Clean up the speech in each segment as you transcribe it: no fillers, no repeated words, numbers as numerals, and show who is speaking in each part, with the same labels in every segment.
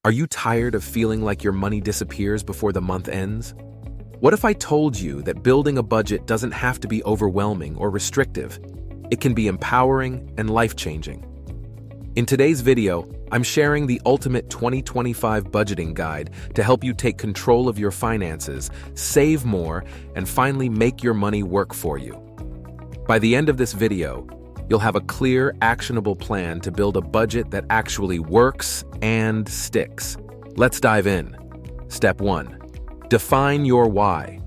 Speaker 1: Are you tired of feeling like your money disappears before the month ends? What if I told you that building a budget doesn't have to be overwhelming or restrictive? It can be empowering and life-changing. In today's video, I'm sharing the ultimate 2025 budgeting guide to help you take control of your finances, save more, and finally make your money work for you. By the end of this video, you'll have a clear, actionable plan to build a budget that actually works and sticks. Let's dive in. Step 1. Define your why.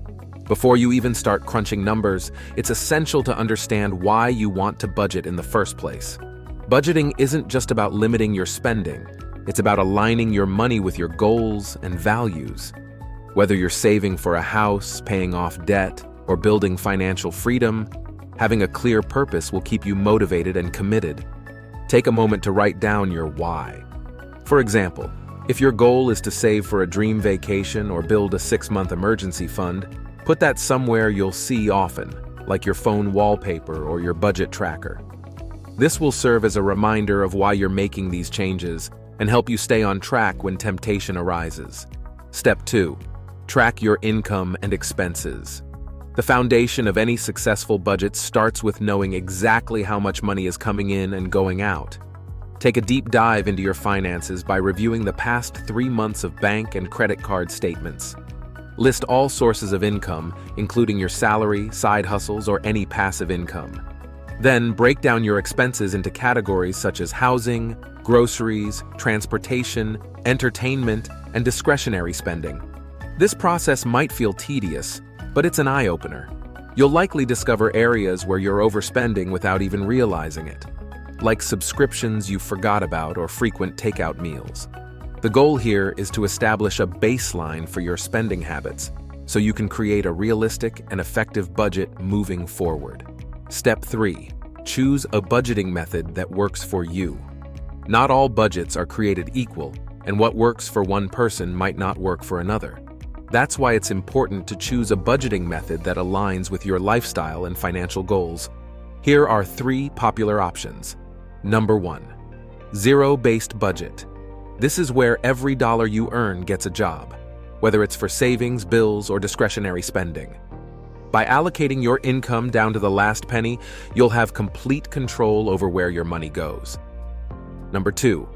Speaker 1: Before you even start crunching numbers, it's essential to understand why you want to budget in the first place. Budgeting isn't just about limiting your spending, it's about aligning your money with your goals and values. Whether you're saving for a house, paying off debt, or building financial freedom, having a clear purpose will keep you motivated and committed. Take a moment to write down your why. For example, if your goal is to save for a dream vacation or build a 6-month emergency fund, put that somewhere you'll see often, like your phone wallpaper or your budget tracker. This will serve as a reminder of why you're making these changes and help you stay on track when temptation arises. Step 2. Track your income and expenses. The foundation of any successful budget starts with knowing exactly how much money is coming in and going out. Take a deep dive into your finances by reviewing the past 3 months of bank and credit card statements. List all sources of income, including your salary, side hustles, or any passive income. Then break down your expenses into categories such as housing, groceries, transportation, entertainment, and discretionary spending. This process might feel tedious, but it's an eye-opener. You'll likely discover areas where you're overspending without even realizing it, like subscriptions you forgot about or frequent takeout meals. The goal here is to establish a baseline for your spending habits so you can create a realistic and effective budget moving forward. Step 3. Choose a budgeting method that works for you. Not all budgets are created equal, and what works for one person might not work for another. That's why it's important to choose a budgeting method that aligns with your lifestyle and financial goals. Here are 3 popular options. Number 1. Zero-based budget. This is where every dollar you earn gets a job, whether it's for savings, bills, or discretionary spending. By allocating your income down to the last penny, you'll have complete control over where your money goes. Number 2.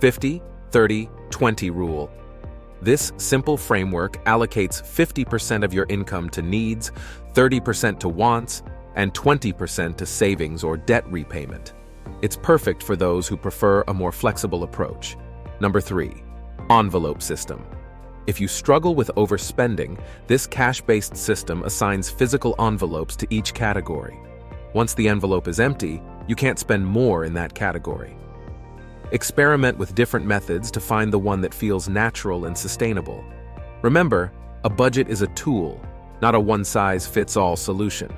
Speaker 1: 50-30-20 rule. This simple framework allocates 50% of your income to needs, 30% to wants, and 20% to savings or debt repayment. It's perfect for those who prefer a more flexible approach. Number 3. Envelope system. If you struggle with overspending, this cash-based system assigns physical envelopes to each category. Once the envelope is empty, you can't spend more in that category. Experiment with different methods to find the one that feels natural and sustainable. Remember, a budget is a tool, not a one-size-fits-all solution.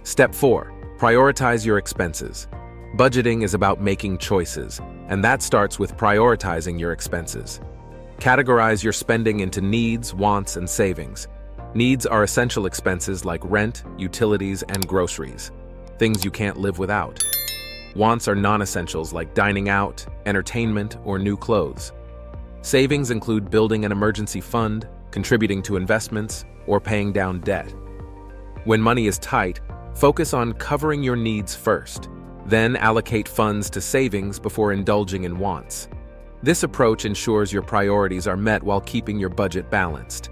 Speaker 1: Step 4. Prioritize your expenses. Budgeting is about making choices, and that starts with prioritizing your expenses. Categorize your spending into needs, wants, and savings. Needs are essential expenses like rent, utilities, and groceries, things you can't live without. Wants are non-essentials like dining out, entertainment, or new clothes. Savings include building an emergency fund, contributing to investments, or paying down debt. When money is tight, focus on covering your needs first, then allocate funds to savings before indulging in wants. This approach ensures your priorities are met while keeping your budget balanced.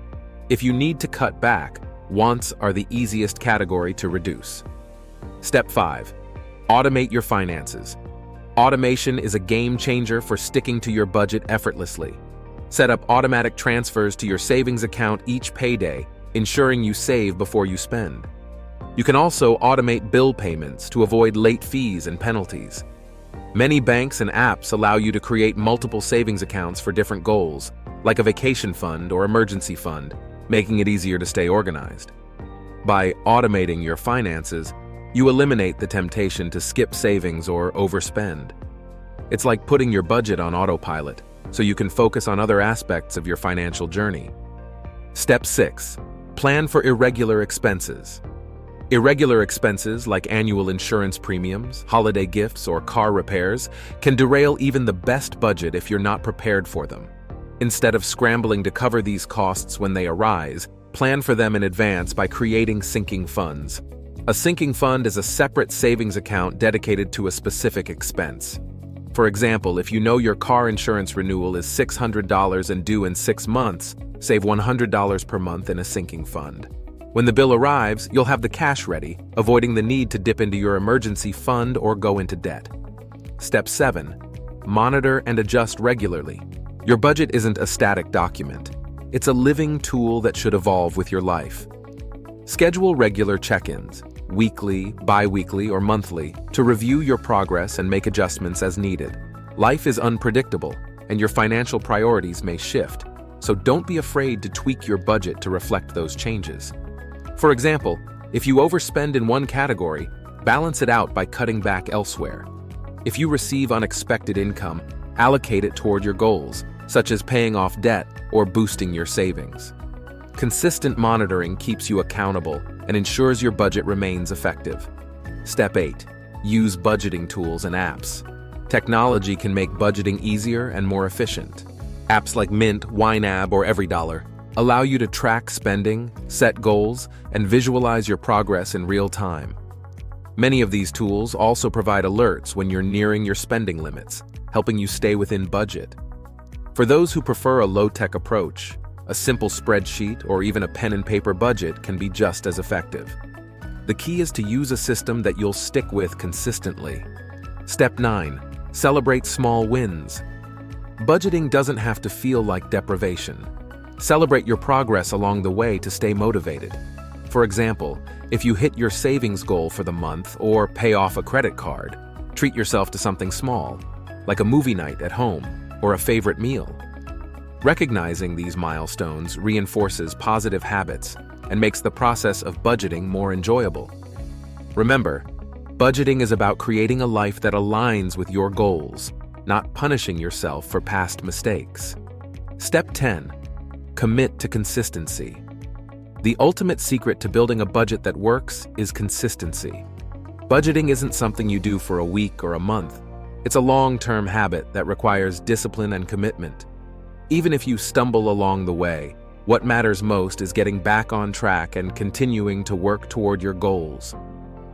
Speaker 1: If you need to cut back, wants are the easiest category to reduce. Step 5. Automate your finances. Automation is a game changer for sticking to your budget effortlessly. Set up automatic transfers to your savings account each payday, ensuring you save before you spend. You can also automate bill payments to avoid late fees and penalties. Many banks and apps allow you to create multiple savings accounts for different goals, like a vacation fund or emergency fund, making it easier to stay organized. By automating your finances, you eliminate the temptation to skip savings or overspend. It's like putting your budget on autopilot, so you can focus on other aspects of your financial journey. Step 6. Plan for irregular expenses. Irregular expenses like annual insurance premiums, holiday gifts, or car repairs can derail even the best budget if you're not prepared for them. Instead of scrambling to cover these costs when they arise, plan for them in advance by creating sinking funds. A sinking fund is a separate savings account dedicated to a specific expense. For example, if you know your car insurance renewal is $600 and due in 6 months, save $100 per month in a sinking fund. When the bill arrives, you'll have the cash ready, avoiding the need to dip into your emergency fund or go into debt. Step 7. Monitor and adjust regularly. Your budget isn't a static document. It's a living tool that should evolve with your life. Schedule regular check-ins, weekly, bi-weekly, or monthly, to review your progress and make adjustments as needed. Life is unpredictable, and your financial priorities may shift, so don't be afraid to tweak your budget to reflect those changes. For example, if you overspend in one category, balance it out by cutting back elsewhere. If you receive unexpected income, allocate it toward your goals, such as paying off debt or boosting your savings. Consistent monitoring keeps you accountable and ensures your budget remains effective. Step 8. Use budgeting tools and apps. Technology can make budgeting easier and more efficient. Apps like Mint, YNAB, or EveryDollar allow you to track spending, set goals, and visualize your progress in real time. Many of these tools also provide alerts when you're nearing your spending limits, helping you stay within budget. For those who prefer a low-tech approach, a simple spreadsheet or even a pen and paper budget can be just as effective. The key is to use a system that you'll stick with consistently. Step 9. Celebrate small wins. Budgeting doesn't have to feel like deprivation. Celebrate your progress along the way to stay motivated. For example, if you hit your savings goal for the month or pay off a credit card, treat yourself to something small, like a movie night at home or a favorite meal. Recognizing these milestones reinforces positive habits and makes the process of budgeting more enjoyable. Remember, budgeting is about creating a life that aligns with your goals, not punishing yourself for past mistakes. Step 10. Commit to consistency. The ultimate secret to building a budget that works is consistency. Budgeting isn't something you do for a week or a month. It's a long-term habit that requires discipline and commitment. Even if you stumble along the way, what matters most is getting back on track and continuing to work toward your goals.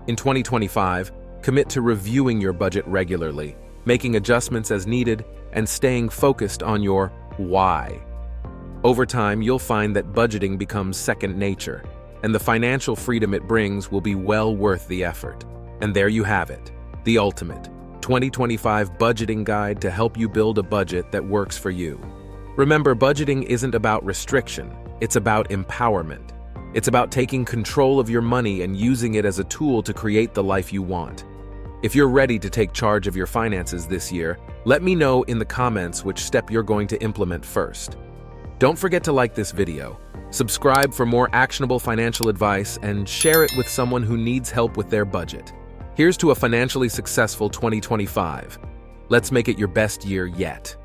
Speaker 1: In 2025, commit to reviewing your budget regularly, making adjustments as needed, and staying focused on your why. Over time, you'll find that budgeting becomes second nature, and the financial freedom it brings will be well worth the effort. And there you have it, the ultimate 2025 budgeting guide to help you build a budget that works for you. Remember, budgeting isn't about restriction, it's about empowerment. It's about taking control of your money and using it as a tool to create the life you want. If you're ready to take charge of your finances this year, let me know in the comments which step you're going to implement first. Don't forget to like this video, subscribe for more actionable financial advice, and share it with someone who needs help with their budget. Here's to a financially successful 2025. Let's make it your best year yet.